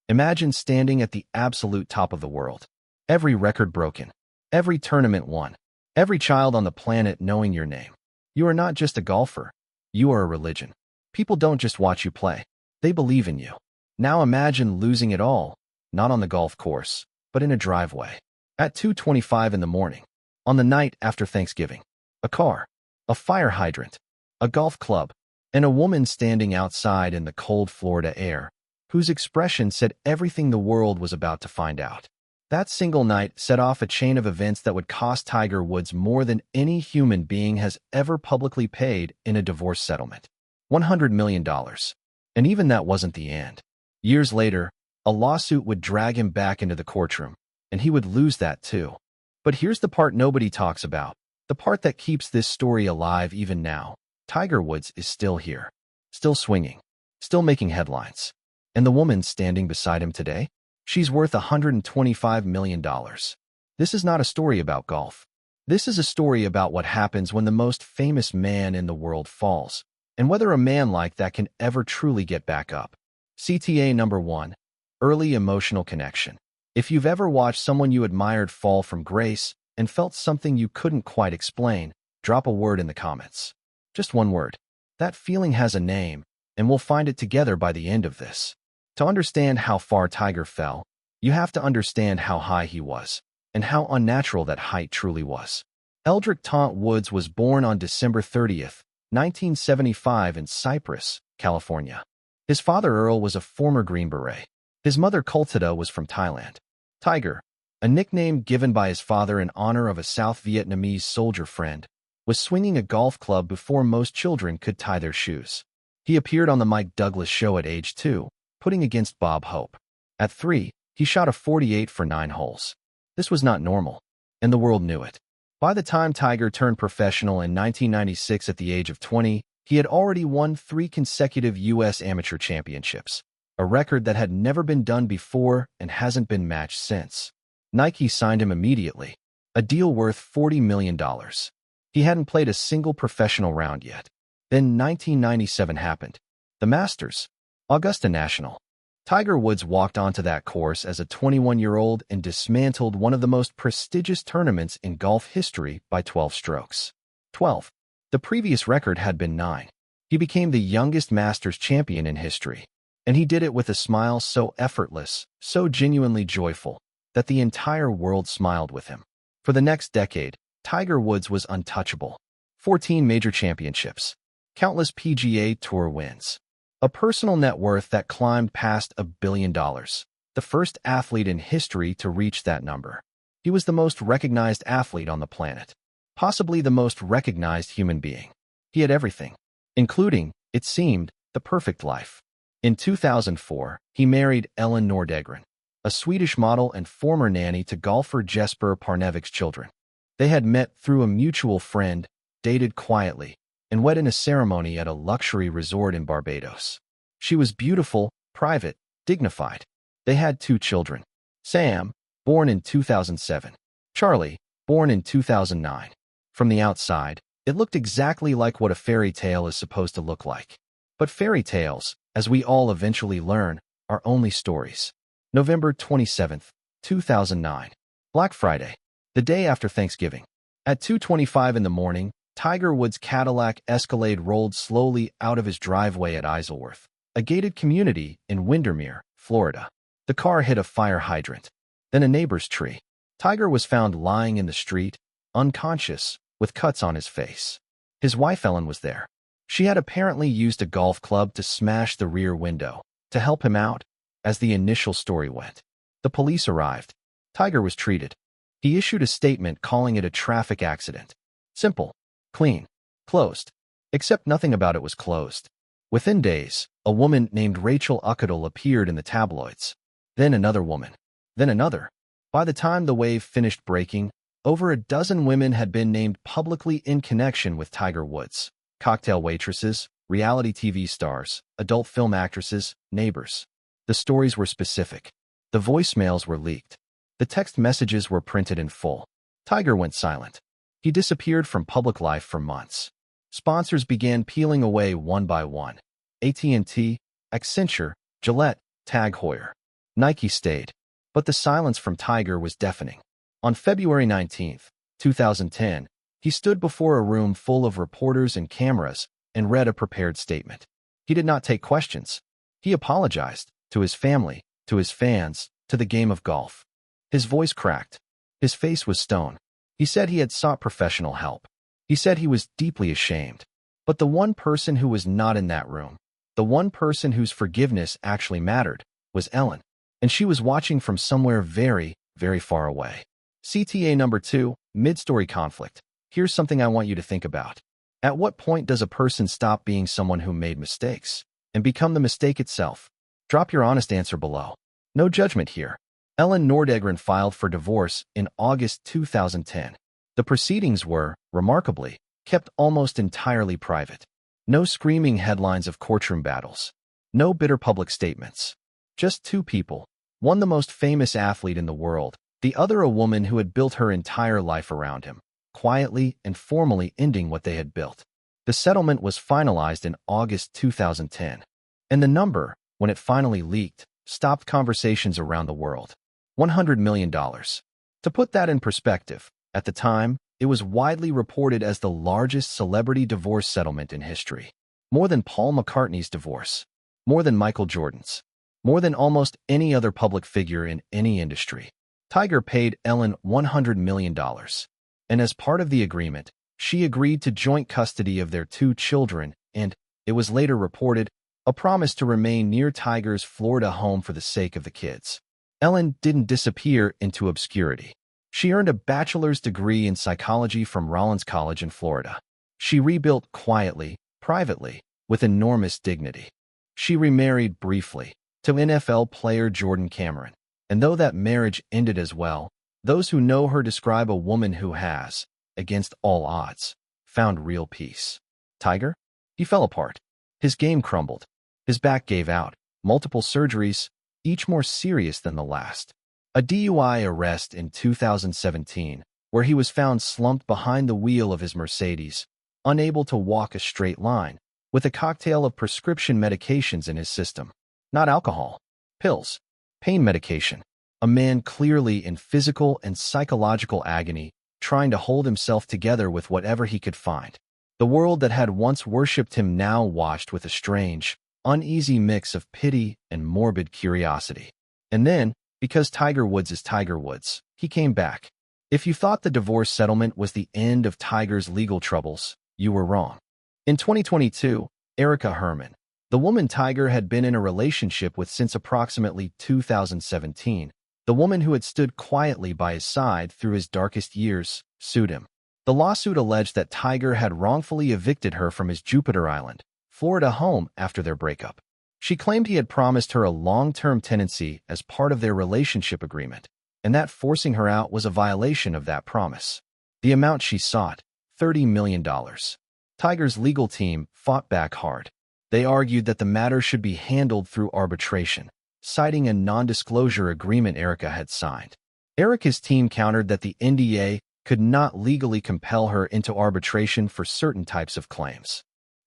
Imagine standing at the absolute top of the world. Every record broken. Every tournament won. Every child on the planet knowing your name. You are not just a golfer. You are a religion. People don't just watch you play. They believe in you. Now imagine losing it all, not on the golf course, but in a driveway. At 2:25 in the morning, on the night after Thanksgiving. A car, a fire hydrant, a golf club, and a woman standing outside in the cold Florida air, whose expression said everything the world was about to find out. That single night set off a chain of events that would cost Tiger Woods more than any human being has ever publicly paid in a divorce settlement. $100 million. And even that wasn't the end. Years later, a lawsuit would drag him back into the courtroom, and he would lose that too. But here's the part nobody talks about, the part that keeps this story alive even now. Tiger Woods is still here, still swinging, still making headlines. And the woman standing beside him today? She's worth $125 million. This is not a story about golf. This is a story about what happens when the most famous man in the world falls, and whether a man like that can ever truly get back up. CTA number 1. Early emotional connection. If you've ever watched someone you admired fall from grace and felt something you couldn't quite explain, drop a word in the comments. Just one word. That feeling has a name, and we'll find it together by the end of this. To understand how far Tiger fell, you have to understand how high he was, and how unnatural that height truly was. Eldrick Taunt Woods was born on December 30th, 1975 in Cypress, California. His father Earl was a former Green Beret. His mother Kultida was from Thailand. Tiger, a nickname given by his father in honor of a South Vietnamese soldier friend, was swinging a golf club before most children could tie their shoes. He appeared on the Mike Douglas show at age 2, putting against Bob Hope. At 3, he shot a 48 for 9 holes. This was not normal, and the world knew it. By the time Tiger turned professional in 1996 at the age of 20, he had already won 3 consecutive U.S. amateur championships, a record that had never been done before and hasn't been matched since. Nike signed him immediately, a deal worth $40 million. He hadn't played a single professional round yet. Then 1997 happened. The Masters, Augusta National. Tiger Woods walked onto that course as a 21-year-old and dismantled one of the most prestigious tournaments in golf history by 12 strokes. 12. The previous record had been 9. He became the youngest Masters champion in history. And he did it with a smile so effortless, so genuinely joyful, that the entire world smiled with him. For the next decade, Tiger Woods was untouchable. 14 major championships. Countless PGA Tour wins. A personal net worth that climbed past $1 billion. The first athlete in history to reach that number. He was the most recognized athlete on the planet. Possibly the most recognized human being. He had everything, including, it seemed, the perfect life. In 2004, he married Elin Nordegren, a Swedish model and former nanny to golfer Jesper Parnevik's children. They had met through a mutual friend, dated quietly, and wed in a ceremony at a luxury resort in Barbados. She was beautiful, private, dignified. They had 2 children. Sam, born in 2007. Charlie, born in 2009. From the outside, it looked exactly like what a fairy tale is supposed to look like. But fairy tales, as we all eventually learn, are only stories. November 27, 2009. Black Friday, the day after Thanksgiving. At 2:25 in the morning, Tiger Woods' Cadillac Escalade rolled slowly out of his driveway at Isleworth, a gated community in Windermere, Florida. The car hit a fire hydrant, then a neighbor's tree. Tiger was found lying in the street, unconscious, with cuts on his face. His wife Ellen was there. She had apparently used a golf club to smash the rear window, to help him out, as the initial story went. The police arrived. Tiger was treated. He issued a statement calling it a traffic accident. Simple, clean, closed. Except nothing about it was closed. Within days, a woman named Rachel Uckadle appeared in the tabloids. Then another woman. Then another. By the time the wave finished breaking, over a dozen women had been named publicly in connection with Tiger Woods. Cocktail waitresses, reality TV stars, adult film actresses, neighbors. The stories were specific. The voicemails were leaked. The text messages were printed in full. Tiger went silent. He disappeared from public life for months. Sponsors began peeling away one by one. AT&T, Accenture, Gillette, Tag Heuer. Nike stayed. But the silence from Tiger was deafening. On February 19, 2010, he stood before a room full of reporters and cameras and read a prepared statement. He did not take questions. He apologized to his family, to his fans, to the game of golf. His voice cracked. His face was stone. He said he had sought professional help. He said he was deeply ashamed. But the one person who was not in that room, the one person whose forgiveness actually mattered, was Elin. And she was watching from somewhere very, very far away. CTA number 2, mid-story conflict. Here's something I want you to think about. At what point does a person stop being someone who made mistakes and become the mistake itself? Drop your honest answer below. No judgment here. Elin Nordegren filed for divorce in August 2010. The proceedings were, remarkably, kept almost entirely private. No screaming headlines of courtroom battles. No bitter public statements. Just two people, one the most famous athlete in the world, the other a woman who had built her entire life around him, quietly and formally ending what they had built. The settlement was finalized in August 2010. And the number, when it finally leaked, stopped conversations around the world. $100 million. To put that in perspective, at the time, it was widely reported as the largest celebrity divorce settlement in history. More than Paul McCartney's divorce. More than Michael Jordan's. More than almost any other public figure in any industry. Tiger paid Elin $100 million. And as part of the agreement, she agreed to joint custody of their two children and, it was later reported, a promise to remain near Tiger's Florida home for the sake of the kids. Elin didn't disappear into obscurity. She earned a bachelor's degree in psychology from Rollins College in Florida. She rebuilt quietly, privately, with enormous dignity. She remarried briefly to NFL player Jordan Cameron. And though that marriage ended as well, those who know her describe a woman who has, against all odds, found real peace. Tiger? He fell apart. His game crumbled. His back gave out. Multiple surgeries, each more serious than the last. A DUI arrest in 2017, where he was found slumped behind the wheel of his Mercedes, unable to walk a straight line, with a cocktail of prescription medications in his system. Not alcohol. Pills. Pain medication. A man clearly in physical and psychological agony, trying to hold himself together with whatever he could find. The world that had once worshipped him now watched with a strange, uneasy mix of pity and morbid curiosity. And then, because Tiger Woods is Tiger Woods, he came back. If you thought the divorce settlement was the end of Tiger's legal troubles, you were wrong. In 2022, Erica Herman, the woman Tiger had been in a relationship with since approximately 2017, the woman who had stood quietly by his side through his darkest years, sued him. The lawsuit alleged that Tiger had wrongfully evicted her from his Jupiter Island, Florida home after their breakup. She claimed he had promised her a long-term tenancy as part of their relationship agreement, and that forcing her out was a violation of that promise. The amount she sought, $30 million. Tiger's legal team fought back hard. They argued that the matter should be handled through arbitration, citing a non-disclosure agreement Erica had signed. Erica's team countered that the NDA could not legally compel her into arbitration for certain types of claims.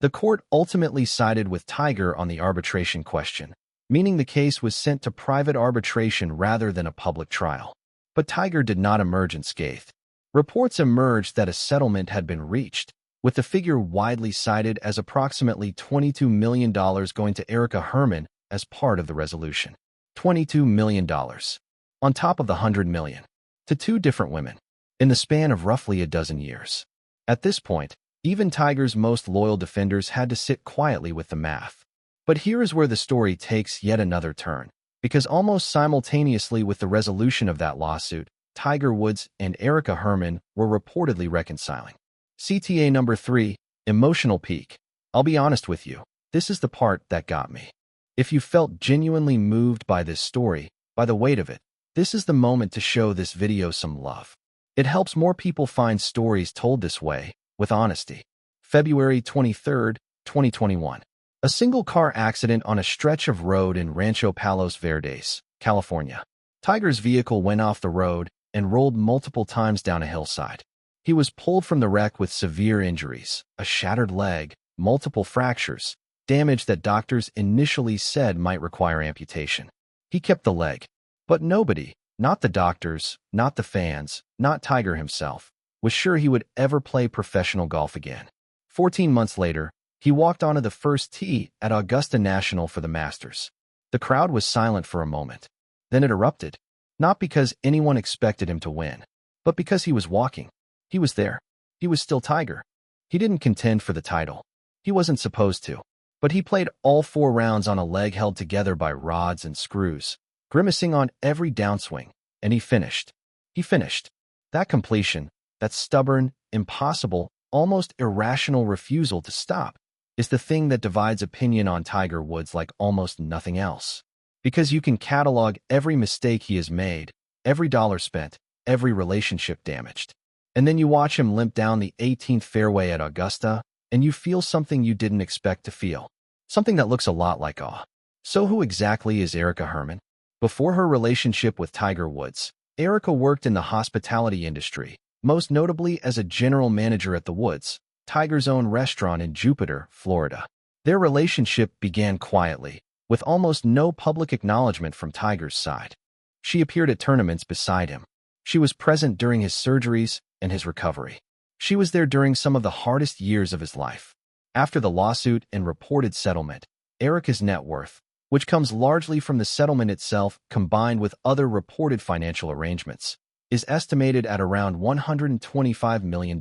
The court ultimately sided with Tiger on the arbitration question, meaning the case was sent to private arbitration rather than a public trial. But Tiger did not emerge unscathed. Reports emerged that a settlement had been reached, with the figure widely cited as approximately $22 million going to Erica Herman as part of the resolution. $22 million. On top of the $100 million. To two different women. In the span of roughly a dozen years. At this point, even Tiger's most loyal defenders had to sit quietly with the math. But here is where the story takes yet another turn, because almost simultaneously with the resolution of that lawsuit, Tiger Woods and Erica Herman were reportedly reconciling. CTA number 3, emotional peak. I'll be honest with you, this is the part that got me. If you felt genuinely moved by this story, by the weight of it, this is the moment to show this video some love. It helps more people find stories told this way, with honesty. February 23, 2021. A single-car accident on a stretch of road in Rancho Palos Verdes, California. Tiger's vehicle went off the road and rolled multiple times down a hillside. He was pulled from the wreck with severe injuries, a shattered leg, multiple fractures, damage that doctors initially said might require amputation. He kept the leg. But nobody, not the doctors, not the fans, not Tiger himself, was sure he would ever play professional golf again. 14 months later, he walked onto the first tee at Augusta National for the Masters. The crowd was silent for a moment. Then it erupted. Not because anyone expected him to win, but because he was walking. He was there. He was still Tiger. He didn't contend for the title. He wasn't supposed to. But he played all 4 rounds on a leg held together by rods and screws, grimacing on every downswing, and he finished. He finished. That completion, that stubborn, impossible, almost irrational refusal to stop, is the thing that divides opinion on Tiger Woods like almost nothing else. Because you can catalog every mistake he has made, every dollar spent, every relationship damaged. And then you watch him limp down the 18th fairway at Augusta, and you feel something you didn't expect to feel. Something that looks a lot like awe. So who exactly is Erica Herman? Before her relationship with Tiger Woods, Erica worked in the hospitality industry, most notably as a general manager at the Woods, Tiger's own restaurant in Jupiter, Florida. Their relationship began quietly, with almost no public acknowledgement from Tiger's side. She appeared at tournaments beside him. She was present during his surgeries and his recovery. She was there during some of the hardest years of his life. After the lawsuit and reported settlement, Erica's net worth, which comes largely from the settlement itself combined with other reported financial arrangements, is estimated at around $125 million.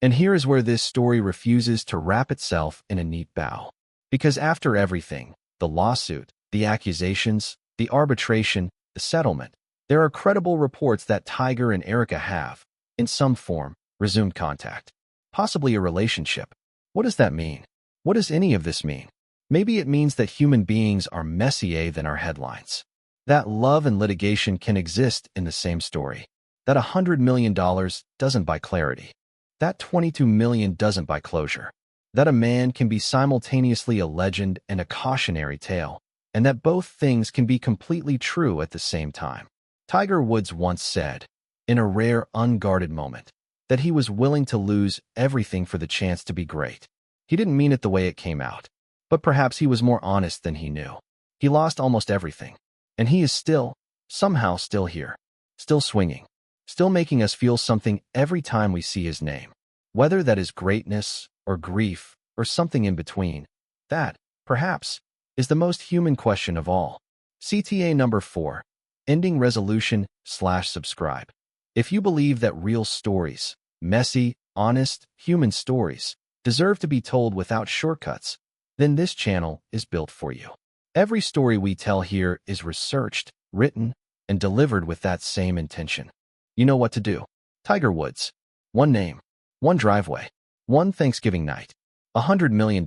And here is where this story refuses to wrap itself in a neat bow. Because after everything, the lawsuit, the accusations, the arbitration, the settlement, there are credible reports that Tiger and Erica have, in some form, resumed contact. Possibly a relationship. What does that mean? What does any of this mean? Maybe it means that human beings are messier than our headlines. That love and litigation can exist in the same story. That $100 million doesn't buy clarity. That $22 million doesn't buy closure. That a man can be simultaneously a legend and a cautionary tale, and that both things can be completely true at the same time. Tiger Woods once said, in a rare, unguarded moment, that he was willing to lose everything for the chance to be great. He didn't mean it the way it came out, but perhaps he was more honest than he knew. He lost almost everything, and he is still, somehow still here, still swinging, still making us feel something every time we see his name. Whether that is greatness, or grief, or something in between, that, perhaps, is the most human question of all. CTA number 4. Ending resolution/subscribe. If you believe that real stories, messy, honest, human stories, deserve to be told without shortcuts, then this channel is built for you. Every story we tell here is researched, written, and delivered with that same intention. You know what to do. Tiger Woods. One name. One driveway. One Thanksgiving night. $100 million.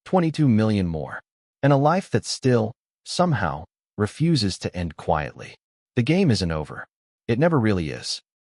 22 million more. And a life that still, somehow, refuses to end quietly. The game isn't over. It never really is.